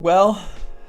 Well,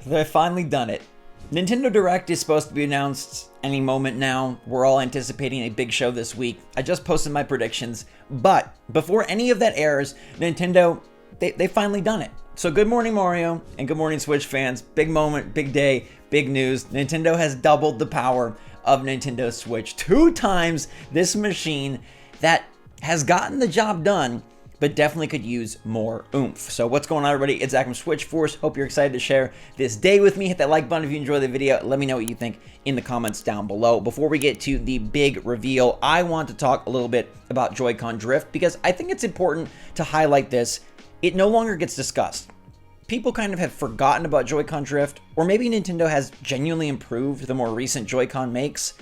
they've finally done it. Nintendo Direct is supposed to be announced any moment now. We're all anticipating a big show this week. I just posted my predictions, but before any of that airs, Nintendo, they finally done it. So good morning, Mario, and good morning, Switch fans. Big moment, big day, big news. Nintendo has doubled the power of Nintendo Switch. 2 times this machine that has gotten the job done, but definitely could use more oomph. So what's going on, everybody? It's Zach from SwitchForce. Hope you're excited to share this day with me. Hit that like button if you enjoy the video. Let me know what you think in the comments down below. Before we get to the big reveal, I want to talk a little bit about Joy-Con drift because I think it's important to highlight this. It no longer gets discussed. People kind of have forgotten about Joy-Con drift, or maybe Nintendo has genuinely improved the more recent Joy-Con makes.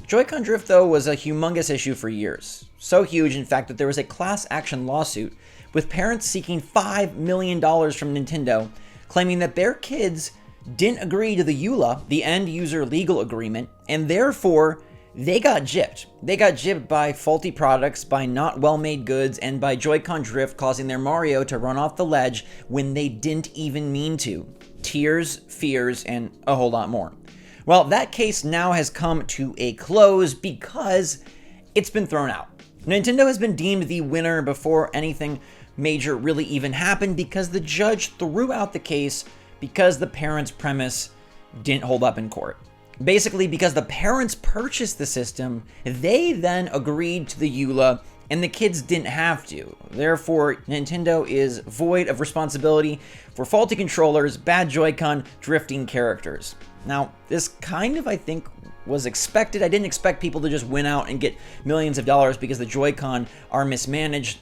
Joy-Con drift, though, was a humongous issue for years. So huge, in fact, that there was a class action lawsuit with parents seeking $5 million from Nintendo, claiming that their kids didn't agree to the EULA, the end user legal agreement, and therefore they got gypped. They got gypped by faulty products, by not well-made goods, and by Joy-Con drift causing their Mario to run off the ledge when they didn't even mean to. Tears, fears, and a whole lot more. Well, that case now has come to a close because it's been thrown out. Nintendo has been deemed the winner before anything major really even happened because the judge threw out the case because the parents' premise didn't hold up in court. Basically, because the parents purchased the system, they then agreed to the EULA and the kids didn't have to. Therefore, Nintendo is void of responsibility for faulty controllers, bad Joy-Con, drifting characters. Now, this kind of, I think, was expected. I didn't expect people to just win out and get millions of dollars because the Joy-Con are mismanaged.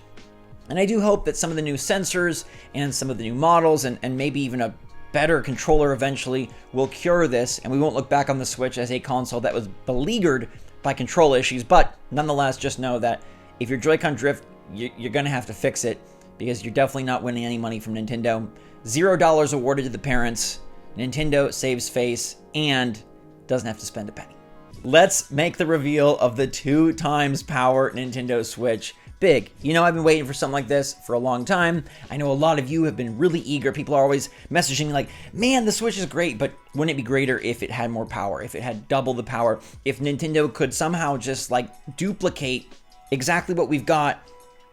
And I do hope that some of the new sensors and some of the new models and maybe even a better controller eventually will cure this, and we won't look back on the Switch as a console that was beleaguered by control issues. But nonetheless, just know that if your Joy-Con drift, you're going to have to fix it because you're definitely not winning any money from Nintendo. $0 awarded to the parents. Nintendo saves face and doesn't have to spend a penny. Let's make the reveal of the 2 times power Nintendo Switch big. You know, I've been waiting for something like this for a long time. I know a lot of you have been really eager. People are always messaging me like, man, the Switch is great, but wouldn't it be greater if it had more power, if it had double the power, if Nintendo could somehow just like duplicate exactly what we've got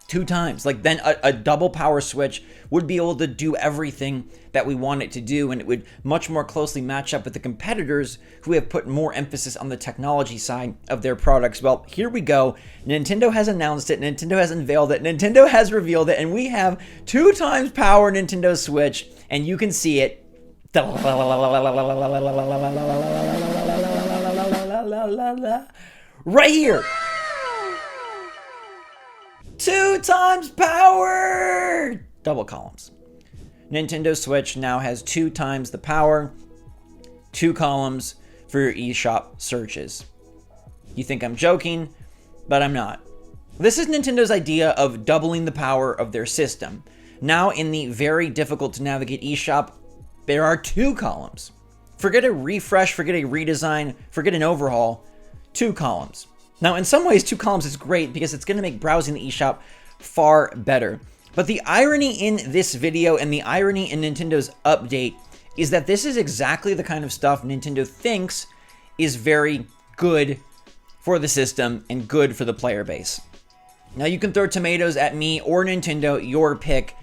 2 times. Like then a double power Switch would be able to do everything that we want it to do, and it would much more closely match up with the competitors who have put more emphasis on the technology side of their products. Well, here we go. Nintendo has announced it. Nintendo has unveiled it. Nintendo has revealed it, and we have 2 times power Nintendo Switch, and you can see it right here. 2 times power! Double columns. Nintendo Switch now has 2 times the power, 2 columns for your eShop searches. You think I'm joking, but I'm not. This is Nintendo's idea of doubling the power of their system. Now in the very difficult to navigate eShop, there are 2 columns. Forget a refresh, forget a redesign, forget an overhaul, 2 columns. Now, in some ways, 2 columns is great because it's going to make browsing the eShop far better. But the irony in this video and the irony in Nintendo's update is that this is exactly the kind of stuff Nintendo thinks is very good for the system and good for the player base. Now, you can throw tomatoes at me or Nintendo, your pick.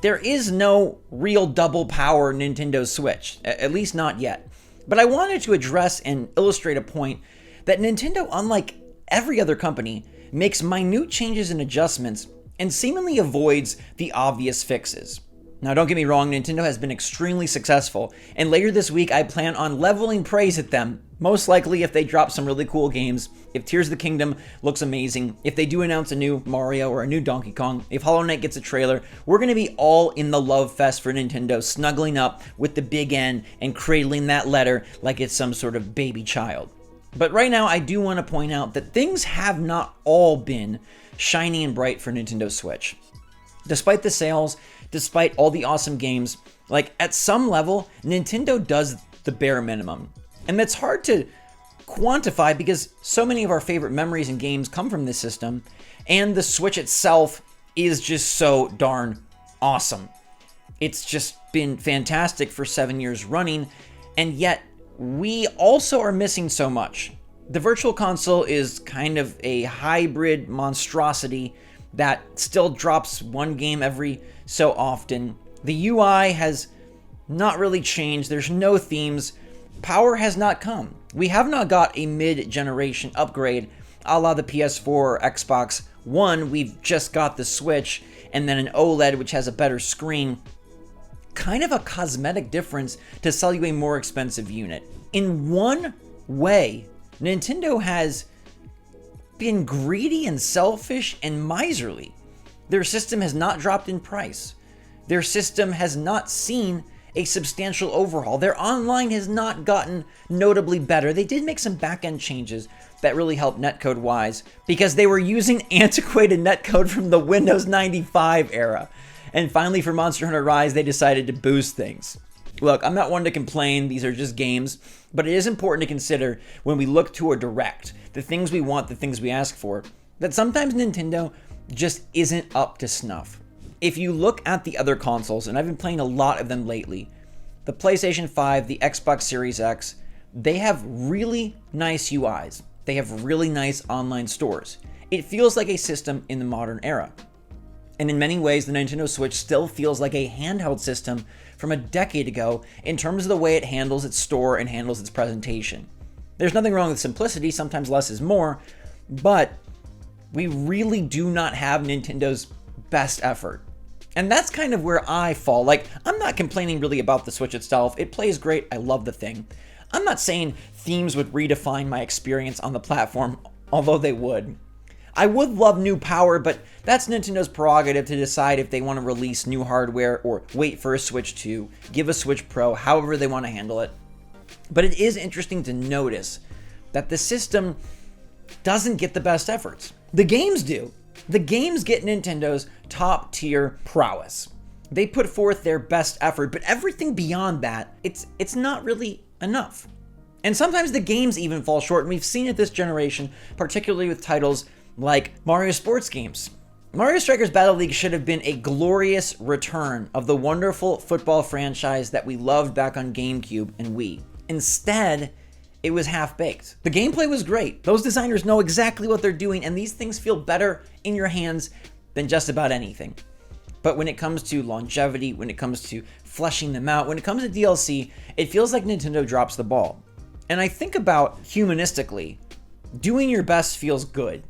There is no real double power Nintendo Switch, at least not yet. But I wanted to address and illustrate a point that Nintendo, unlike every other company, makes minute changes and adjustments and seemingly avoids the obvious fixes. Now, don't get me wrong, Nintendo has been extremely successful, and later this week I plan on leveling praise at them, most likely if they drop some really cool games, if Tears of the Kingdom looks amazing, if they do announce a new Mario or a new Donkey Kong, if Hollow Knight gets a trailer. We're going to be all in the love fest for Nintendo, snuggling up with the big N and cradling that letter like it's some sort of baby child. But right now, I do want to point out that things have not all been shiny and bright for Nintendo Switch. Despite the sales, despite all the awesome games, like at some level, Nintendo does the bare minimum. And that's hard to quantify because so many of our favorite memories and games come from this system, and the Switch itself is just so darn awesome. It's just been fantastic for 7 years running, and yet we also are missing so much. The Virtual Console is kind of a hybrid monstrosity that still drops one game every so often. The UI has not really changed. There's no themes. Power has not come. We have not got a mid-generation upgrade a la the PS4 or Xbox One. We've just got the Switch and then an OLED which has a better screen. Kind of a cosmetic difference to sell you a more expensive unit. In one way, Nintendo has been greedy and selfish and miserly. Their system has not dropped in price. Their system has not seen a substantial overhaul. Their online has not gotten notably better. They did make some back-end changes that really helped netcode-wise because they were using antiquated netcode from the Windows 95 era. And finally, for Monster Hunter Rise, they decided to boost things. Look, I'm not one to complain, these are just games, but it is important to consider when we look to a direct, the things we want, the things we ask for, that sometimes Nintendo just isn't up to snuff. If you look at the other consoles, and I've been playing a lot of them lately, the PlayStation 5, the Xbox Series X, they have really nice UIs. They have really nice online stores. It feels like a system in the modern era. And in many ways, the Nintendo Switch still feels like a handheld system from a decade ago in terms of the way it handles its store and handles its presentation. There's nothing wrong with simplicity, sometimes less is more, but we really do not have Nintendo's best effort. And that's kind of where I fall. Like, I'm not complaining really about the Switch itself. It plays great. I love the thing. I'm not saying themes would redefine my experience on the platform, although they would. I would love new power, but that's Nintendo's prerogative to decide if they want to release new hardware or wait for a Switch 2, give a Switch Pro, however they want to handle it. But it is interesting to notice that the system doesn't get the best efforts. The games do. The games get Nintendo's top tier prowess. They put forth their best effort, but everything beyond that, it's not really enough. And sometimes the games even fall short, and we've seen it this generation, particularly with titles like Mario sports games. Mario Strikers Battle League should have been a glorious return of the wonderful football franchise that we loved back on GameCube and Wii. Instead, it was half-baked. The gameplay was great. Those designers know exactly what they're doing, and these things feel better in your hands than just about anything. But when it comes to longevity, when it comes to fleshing them out, when it comes to DLC, it feels like Nintendo drops the ball. And I think about humanistically, doing your best feels good.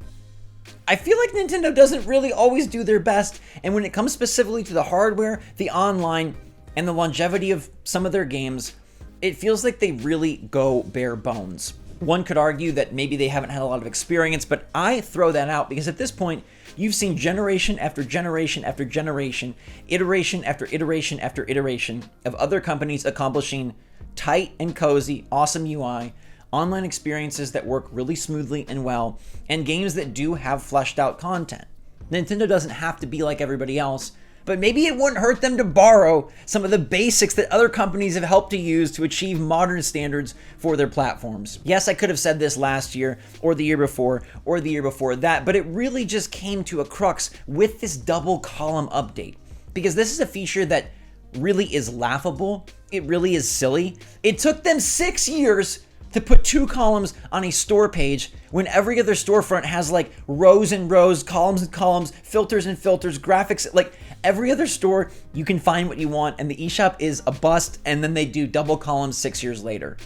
I feel like Nintendo doesn't really always do their best, and when it comes specifically to the hardware, the online, and the longevity of some of their games, it feels like they really go bare bones. One could argue that maybe they haven't had a lot of experience, but I throw that out because at this point, you've seen generation after generation after generation, iteration after iteration after iteration of other companies accomplishing tight and cozy, awesome UI, online experiences that work really smoothly and well, and games that do have fleshed out content. Nintendo doesn't have to be like everybody else, but maybe it wouldn't hurt them to borrow some of the basics that other companies have helped to use to achieve modern standards for their platforms. Yes, I could have said this last year, or the year before, or the year before that, but it really just came to a crux with this double column update. Because this is a feature that really is laughable, it really is silly. It took them 6 years to put 2 columns on a store page when every other storefront has like rows and rows, columns and columns, filters and filters, graphics. Like every other store, you can find what you want, and the eShop is a bust, and then they do double columns 6 years later.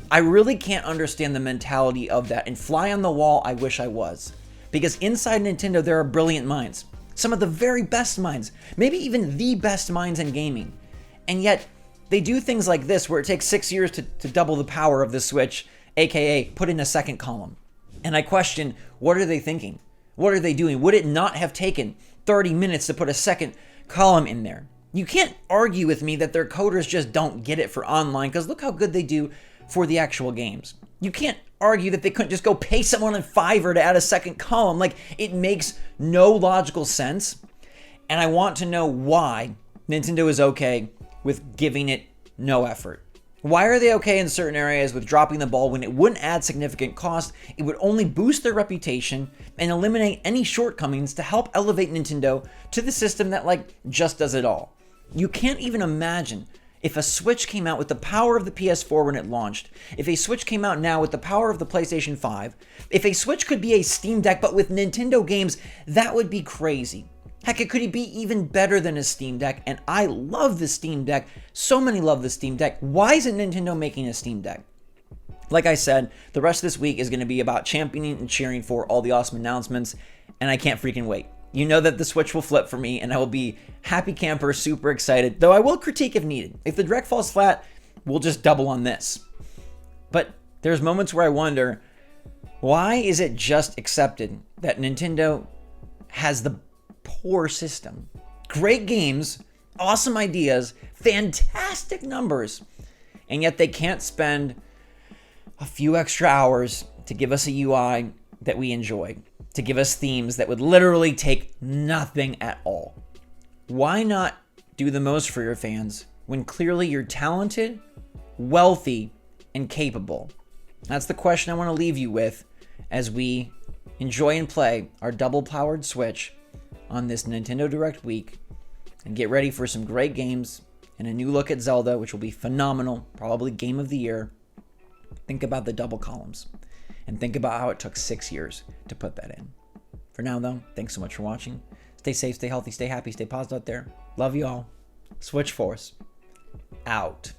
I really can't understand the mentality of that, and fly on the wall, I wish I was. Because inside Nintendo, there are brilliant minds. Some of the very best minds, maybe even the best minds in gaming. And yet, they do things like this where it takes 6 years to double the power of the Switch, aka put in a second column. And I question, what are they thinking? What are they doing? Would it not have taken 30 minutes to put a second column in there? You can't argue with me that their coders just don't get it for online, because look how good they do for the actual games. You can't argue that they couldn't just go pay someone on Fiverr to add a second column. Like, it makes no logical sense. And I want to know why Nintendo is okay with giving it no effort. Why are they okay in certain areas with dropping the ball when it wouldn't add significant cost? It would only boost their reputation and eliminate any shortcomings to help elevate Nintendo to the system that just does it all. You can't even imagine if a Switch came out with the power of the PS4 when it launched, if a Switch came out now with the power of the PlayStation 5, if a Switch could be a Steam Deck but with Nintendo games, that would be crazy. Heck, it could be even better than a Steam Deck, and I love the Steam Deck. So many love the Steam Deck. Why isn't Nintendo making a Steam Deck? Like I said, the rest of this week is going to be about championing and cheering for all the awesome announcements, and I can't freaking wait. You know that the Switch will flip for me, and I will be happy camper, super excited, though I will critique if needed. If the Direct falls flat, we'll just double on this. But there's moments where I wonder, why is it just accepted that Nintendo has the poor system? Great games, awesome ideas, fantastic numbers, and yet they can't spend a few extra hours to give us a UI that we enjoy, to give us themes that would literally take nothing at all. Why not do the most for your fans when clearly you're talented, wealthy, and capable? That's the question I want to leave you with as we enjoy and play our double-powered Switch on this Nintendo Direct week and get ready for some great games and a new look at Zelda, which will be phenomenal, probably game of the year. Think about the double columns and think about how it took 6 years to put that in. For now, though, thanks so much for watching. Stay safe, stay healthy, stay happy, stay positive out there. Love you all. SwitchForce out.